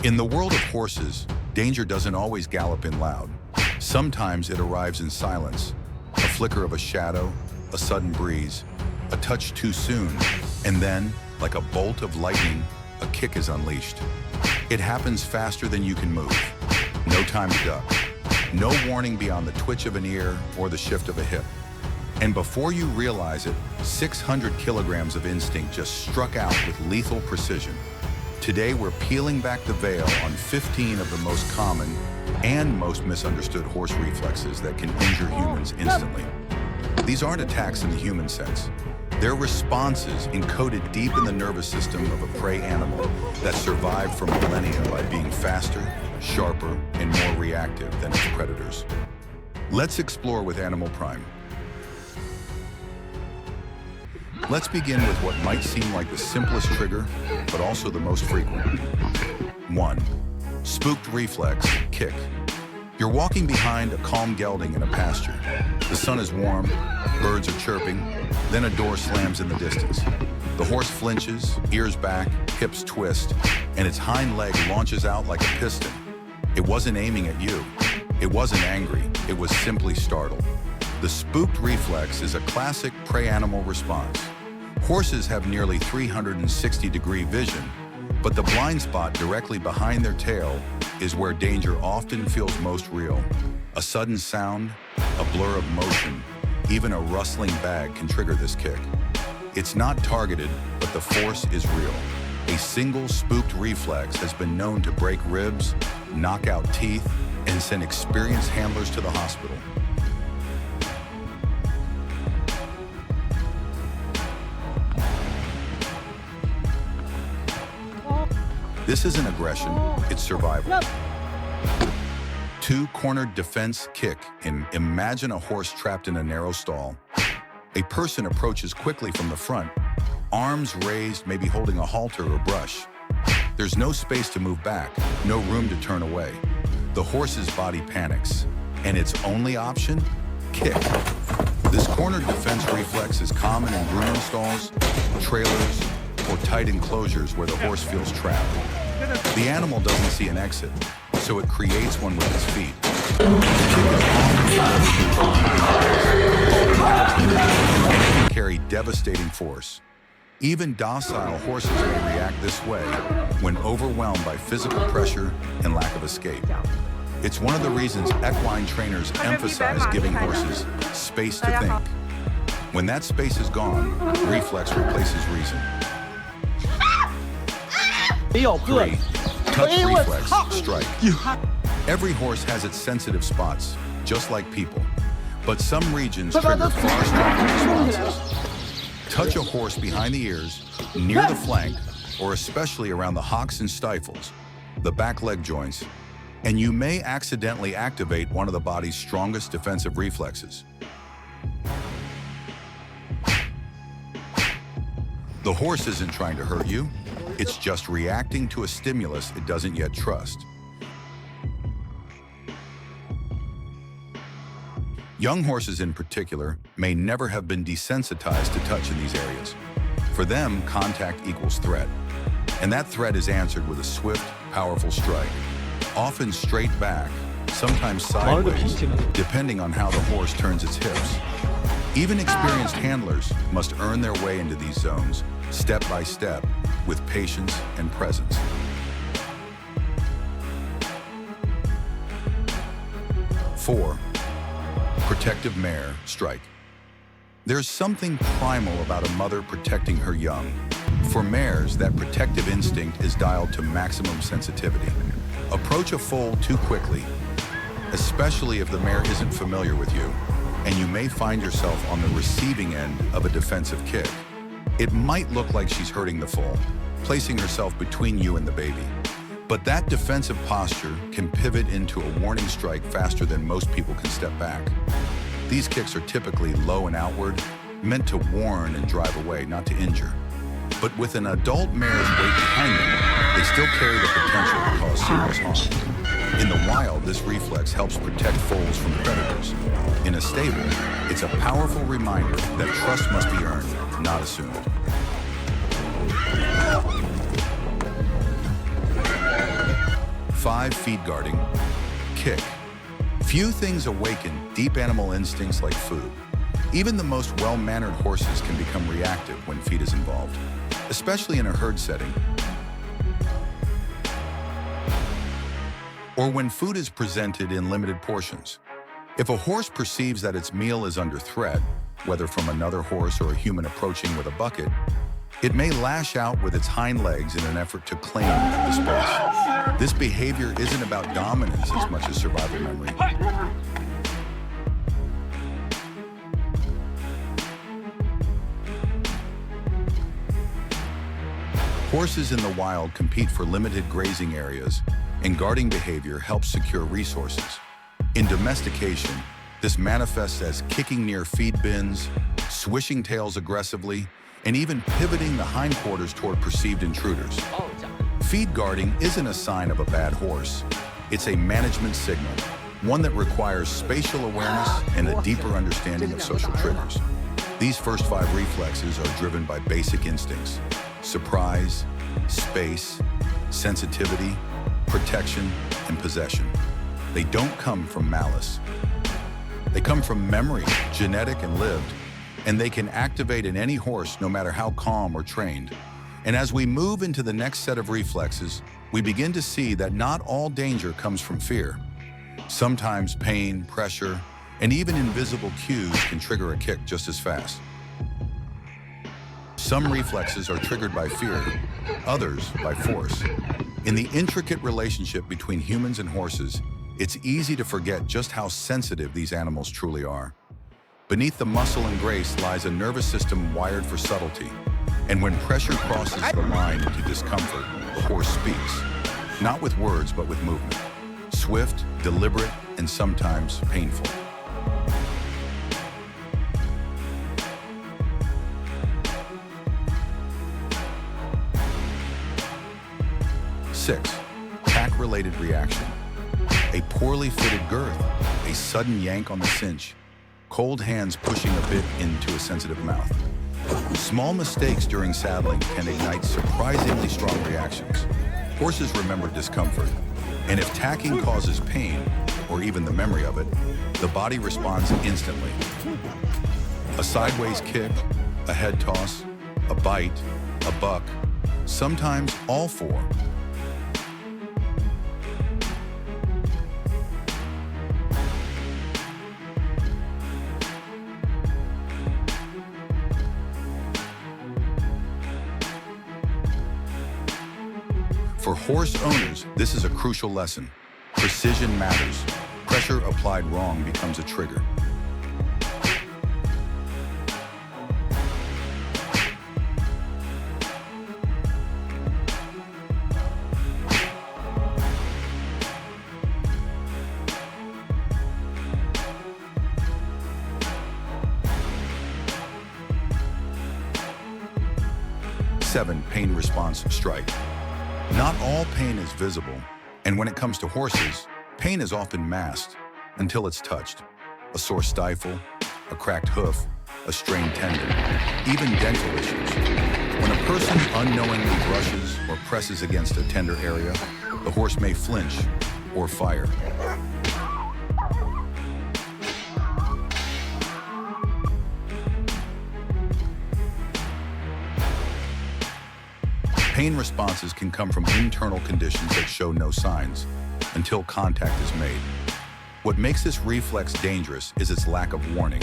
In the world of horses, danger doesn't always gallop in loud. Sometimes it arrives in silence, a flicker of a shadow, a sudden breeze, a touch too soon, and then, like a bolt of lightning, a kick is unleashed. It happens faster than you can move. No time to duck. No warning beyond the twitch of an ear or the shift of a hip. And before you realize it, 600 kilograms of instinct just struck out with lethal precision. Today, we're peeling back the veil on 15 of the most common and most misunderstood horse reflexes that can injure humans instantly. These aren't attacks in the human sense. They're responses encoded deep in the nervous system of a prey animal that survived for millennia by being faster, sharper, and more reactive than its predators. Let's explore with Animal Prime. Let's begin with what might seem like the simplest trigger, but also the most frequent. 1. Spooked reflex, kick. You're walking behind a calm gelding in a pasture. The sun is warm, birds are chirping, then a door slams in the distance. The horse flinches, ears back, hips twist, and its hind leg launches out like a piston. It wasn't aiming at you. It wasn't angry. It was simply startled. The spooked reflex is a classic prey animal response. Horses have nearly 360-degree vision, but the blind spot directly behind their tail is where danger often feels most real. A sudden sound, a blur of motion, even a rustling bag can trigger this kick. It's not targeted, but the force is real. A single spooked reflex has been known to break ribs, knock out teeth, and send experienced handlers to the hospital. This isn't aggression, it's survival. 2. Cornered defense kick. Imagine a horse trapped in a narrow stall. A person approaches quickly from the front, arms raised, maybe holding a halter or brush. There's no space to move back, no room to turn away. The horse's body panics, and its only option? Kick. This cornered defense reflex is common in grooming stalls, trailers, or tight enclosures where the horse feels trapped. The animal doesn't see an exit, so it creates one with its feet. It can carry devastating force. Even docile horses may react this way when overwhelmed by physical pressure and lack of escape. It's one of the reasons equine trainers emphasize giving horses space to think. When that space is gone, reflex replaces reason. 3. Touch reflex, strike. Every horse has its sensitive spots, just like people. But some regions trigger far stronger responses. Touch a horse behind the ears, near the flank, or especially around the hocks and stifles, the back leg joints, and you may accidentally activate one of the body's strongest defensive reflexes. The horse isn't trying to hurt you. It's just reacting to a stimulus it doesn't yet trust. Young horses in particular may never have been desensitized to touch in these areas. For them, contact equals threat. And that threat is answered with a swift, powerful strike, often straight back, sometimes sideways, depending on how the horse turns its hips. Even experienced handlers must earn their way into these zones, step by step, with patience and presence. 4. Protective mare, strike. There's something primal about a mother protecting her young. For mares, that protective instinct is dialed to maximum sensitivity. Approach a foal too quickly, especially if the mare isn't familiar with you, and you may find yourself on the receiving end of a defensive kick. It might look like she's hurting the foal, placing herself between you and the baby. But that defensive posture can pivot into a warning strike faster than most people can step back. These kicks are typically low and outward, meant to warn and drive away, not to injure. But with an adult mare's weight behind them, they still carry the potential to cause serious harm. In the wild, this reflex helps protect foals from predators. In a stable, it's a powerful reminder that trust must be earned, not assumed. 5, feed guarding. Kick. Few things awaken deep animal instincts like food. Even the most well-mannered horses can become reactive when feed is involved, especially in a herd setting, or when food is presented in limited portions. If a horse perceives that its meal is under threat, whether from another horse or a human approaching with a bucket, it may lash out with its hind legs in an effort to claim the space. This behavior isn't about dominance as much as survival memory. Horses in the wild compete for limited grazing areas, and guarding behavior helps secure resources. In domestication, this manifests as kicking near feed bins, swishing tails aggressively, and even pivoting the hindquarters toward perceived intruders. Feed guarding isn't a sign of a bad horse. It's a management signal, one that requires spatial awareness and a deeper understanding of social triggers. These first 5 reflexes are driven by basic instincts: surprise, space, sensitivity, protection, and possession. They don't come from malice. They come from memory, genetic and lived, and they can activate in any horse no matter how calm or trained. And as we move into the next set of reflexes, we begin to see that not all danger comes from fear. Sometimes pain, pressure, and even invisible cues can trigger a kick just as fast. Some reflexes are triggered by fear, others by force. In the intricate relationship between humans and horses, it's easy to forget just how sensitive these animals truly are. Beneath the muscle and grace lies a nervous system wired for subtlety. And when pressure crosses the line into discomfort, the horse speaks. Not with words, but with movement. Swift, deliberate, and sometimes painful. Six, tack-related reaction. A poorly fitted girth, a sudden yank on the cinch, cold hands pushing a bit into a sensitive mouth. Small mistakes during saddling can ignite surprisingly strong reactions. Horses remember discomfort, and if tacking causes pain, or even the memory of it, the body responds instantly. A sideways kick, a head toss, a bite, a buck, sometimes all 4. For horse owners, this is a crucial lesson. Precision matters. Pressure applied wrong becomes a trigger. Seven, pain response strike. Not all pain is visible, and when it comes to horses, pain is often masked until it's touched. A sore stifle, a cracked hoof, a strained tendon, even dental issues. When a person unknowingly brushes or presses against a tender area, the horse may flinch or fire. Pain responses can come from internal conditions that show no signs until contact is made. What makes this reflex dangerous is its lack of warning.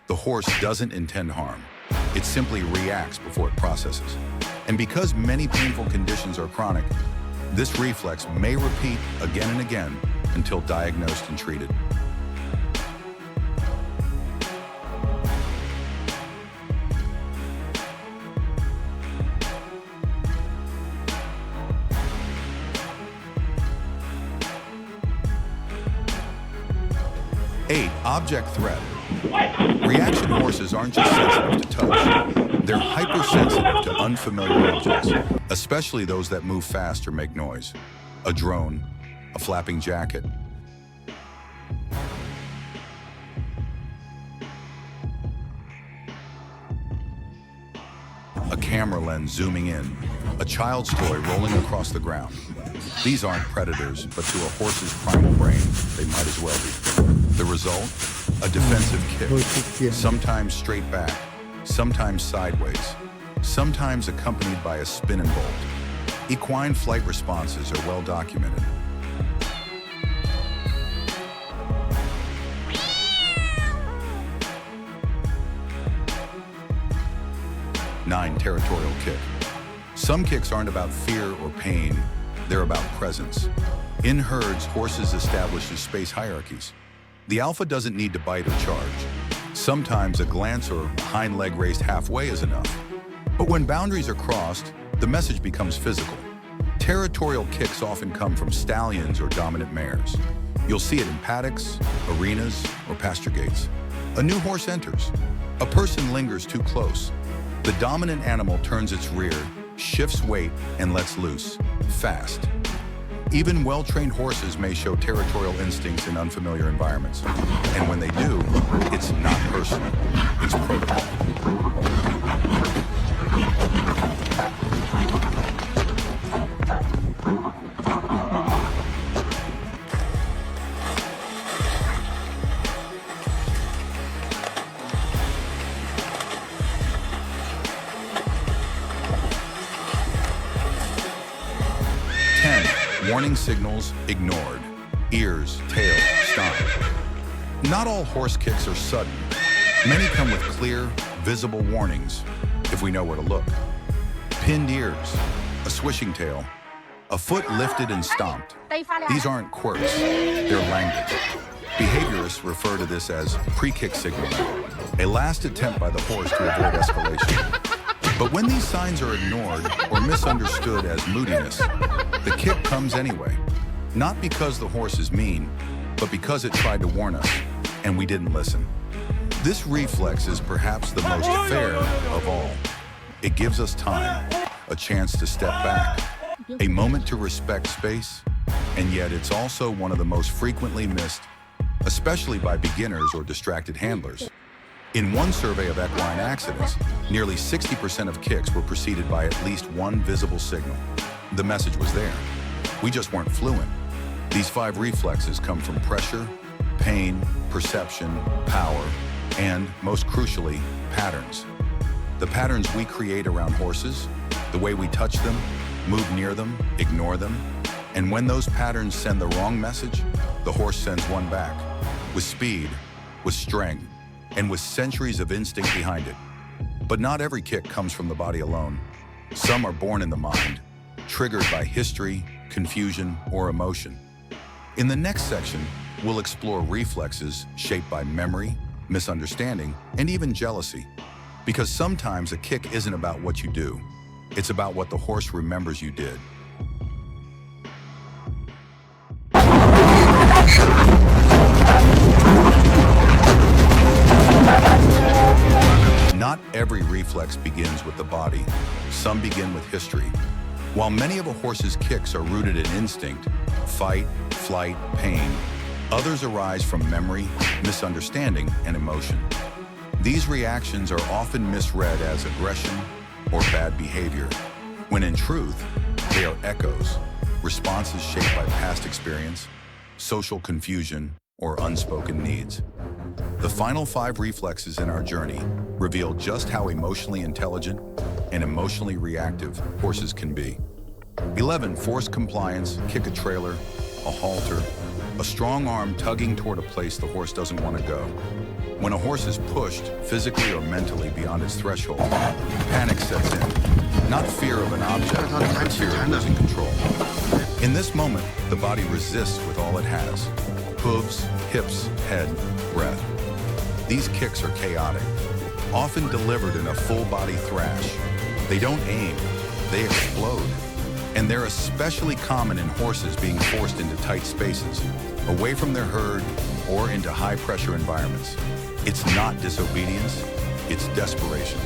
The horse doesn't intend harm. It simply reacts before it processes. And because many painful conditions are chronic, this reflex may repeat again and again until diagnosed and treated. Eight, object threat. Reaction horses aren't just sensitive to touch. They're hypersensitive to unfamiliar objects, especially those that move fast or make noise. A drone, a flapping jacket. A camera lens zooming in, a child's toy rolling across the ground. These aren't predators, but to a horse's primal brain, they might as well be. The result? A defensive kick, sometimes straight back, sometimes sideways, sometimes accompanied by a spin and bolt. Equine flight responses are well documented. Nine, territorial kick. Some kicks aren't about fear or pain, they're about presence. In herds, horses establish space hierarchies. The alpha doesn't need to bite or charge. Sometimes a glance or hind leg raised halfway is enough. But when boundaries are crossed, the message becomes physical. Territorial kicks often come from stallions or dominant mares. You'll see it in paddocks, arenas, or pasture gates. A new horse enters. A person lingers too close. The dominant animal turns its rear, shifts weight, and lets loose, fast. Even well-trained horses may show territorial instincts in unfamiliar environments. And when they do, it's not personal, it's protocol. Warning signals ignored. Ears, tail, stomp. Not all horse kicks are sudden. Many come with clear, visible warnings, if we know where to look. Pinned ears, a swishing tail, a foot lifted and stomped. These aren't quirks, they're language. Behaviorists refer to this as pre-kick signaling, a last attempt by the horse to avoid escalation. But when these signs are ignored or misunderstood as moodiness, the kick comes anyway. Not because the horse is mean, but because it tried to warn us, and we didn't listen. This reflex is perhaps the most fair of all. It gives us time, a chance to step back, a moment to respect space, and yet it's also one of the most frequently missed, especially by beginners or distracted handlers. In one survey of equine accidents, nearly 60% of kicks were preceded by at least one visible signal. The message was there. We just weren't fluent. These 5 reflexes come from pressure, pain, perception, power, and, most crucially, patterns. The patterns we create around horses, the way we touch them, move near them, ignore them, and when those patterns send the wrong message, the horse sends one back, with speed, with strength, and with centuries of instinct behind it. But not every kick comes from the body alone. Some are born in the mind, triggered by history, confusion, or emotion. In the next section, we'll explore reflexes shaped by memory, misunderstanding, and even jealousy. Because sometimes a kick isn't about what you do, it's about what the horse remembers you did. Not every reflex begins with the body. Some begin with history. While many of a horse's kicks are rooted in instinct, fight, flight, pain, others arise from memory, misunderstanding, and emotion. These reactions are often misread as aggression or bad behavior, when in truth, they are echoes, responses shaped by past experience, social confusion, or unspoken needs. The final 5 reflexes in our journey reveal just how emotionally intelligent and emotionally reactive horses can be. 11, forced compliance, kick a trailer, a halter, a strong arm tugging toward a place the horse doesn't want to go. When a horse is pushed, physically or mentally beyond its threshold, panic sets in. Not fear of an object, but fear of losing control. In this moment, the body resists with all it has. Hooves, hips, head, breath. These kicks are chaotic, often delivered in a full-body thrash. They don't aim, they explode. And they're especially common in horses being forced into tight spaces, away from their herd, or into high-pressure environments. It's not disobedience, it's desperation.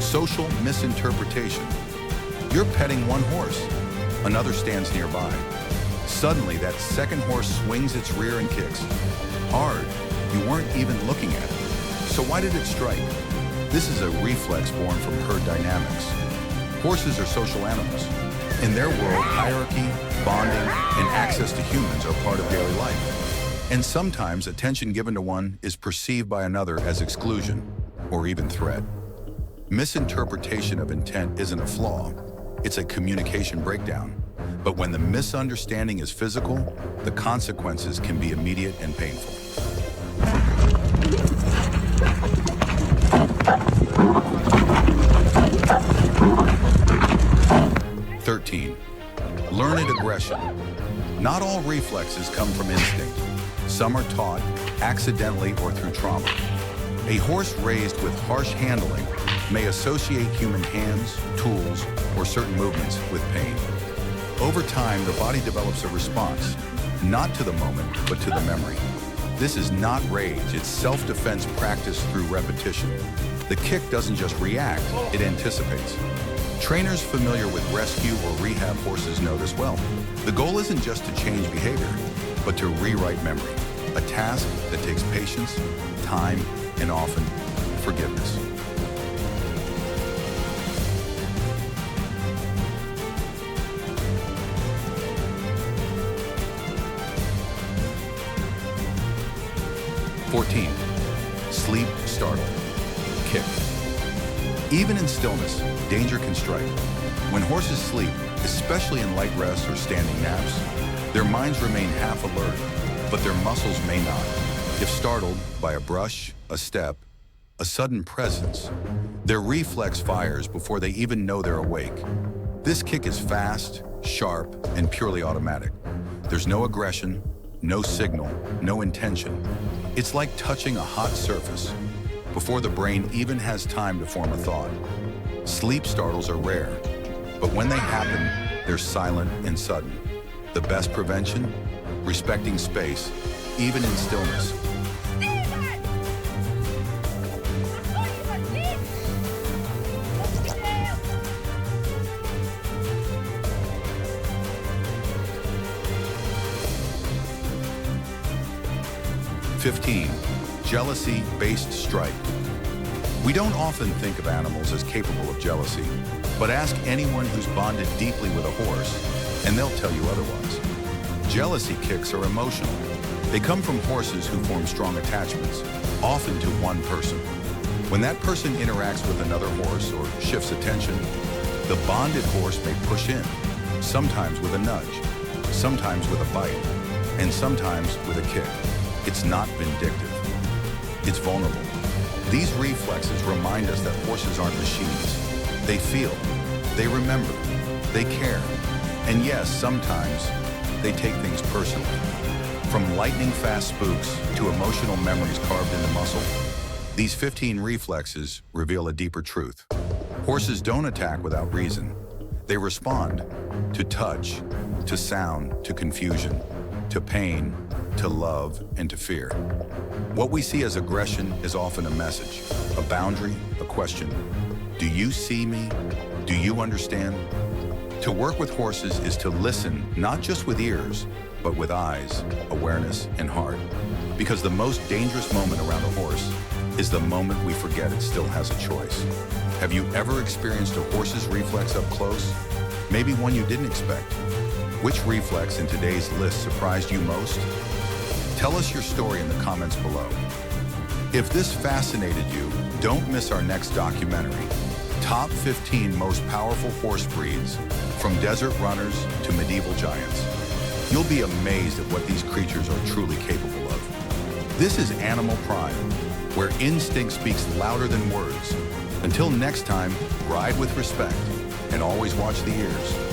Social misinterpretation. You're petting one horse, another stands nearby. Suddenly, that second horse swings its rear and kicks. Hard. You weren't even looking at it. So why did it strike? This is a reflex born from herd dynamics. Horses are social animals. In their world, hierarchy, bonding, and access to humans are part of daily life. And sometimes attention given to one is perceived by another as exclusion or even threat. Misinterpretation of intent isn't a flaw, it's a communication breakdown. But when the misunderstanding is physical, the consequences can be immediate and painful. Learned aggression. Not all reflexes come from instinct. Some are taught, accidentally or through trauma. A horse raised with harsh handling may associate human hands, tools, or certain movements with pain. Over time, the body develops a response, not to the moment, but to the memory. This is not rage, it's self-defense practiced through repetition. The kick doesn't just react, it anticipates. Trainers familiar with rescue or rehab horses know this well. The goal isn't just to change behavior, but to rewrite memory, a task that takes patience, time, and often forgiveness. Sleep, startle, kick. Even in stillness, danger can strike. When horses sleep, especially in light rests or standing naps, their minds remain half alert, but their muscles may not. If startled by a brush, a step, a sudden presence, their reflex fires before they even know they're awake. This kick is fast, sharp, and purely automatic. There's no aggression, no signal, no intention. It's like touching a hot surface before the brain even has time to form a thought. Sleep startles are rare, but when they happen, they're silent and sudden. The best prevention? Respecting space, even in stillness. Jealousy-based strike. We don't often think of animals as capable of jealousy, but ask anyone who's bonded deeply with a horse, and they'll tell you otherwise. Jealousy kicks are emotional. They come from horses who form strong attachments, often to one person. When that person interacts with another horse or shifts attention, the bonded horse may push in, sometimes with a nudge, sometimes with a bite, and sometimes with a kick. It's not vindictive. It's vulnerable. These reflexes remind us that horses aren't machines. They feel, they remember, they care. And yes, sometimes they take things personally. From lightning-fast spooks to emotional memories carved into muscle, these 15 reflexes reveal a deeper truth. Horses don't attack without reason. They respond to touch, to sound, to confusion, to pain, to love, and to fear. What we see as aggression is often a message, a boundary, a question. Do you see me? Do you understand? To work with horses is to listen, not just with ears, but with eyes, awareness, and heart. Because the most dangerous moment around a horse is the moment we forget it still has a choice. Have you ever experienced a horse's reflex up close? Maybe one you didn't expect. Which reflex in today's list surprised you most? Tell us your story in the comments below. If this fascinated you, don't miss our next documentary, Top 15 Most Powerful Horse Breeds, from desert runners to medieval giants. You'll be amazed at what these creatures are truly capable of. This is Animal Prime, where instinct speaks louder than words. Until next time, ride with respect and always watch the ears.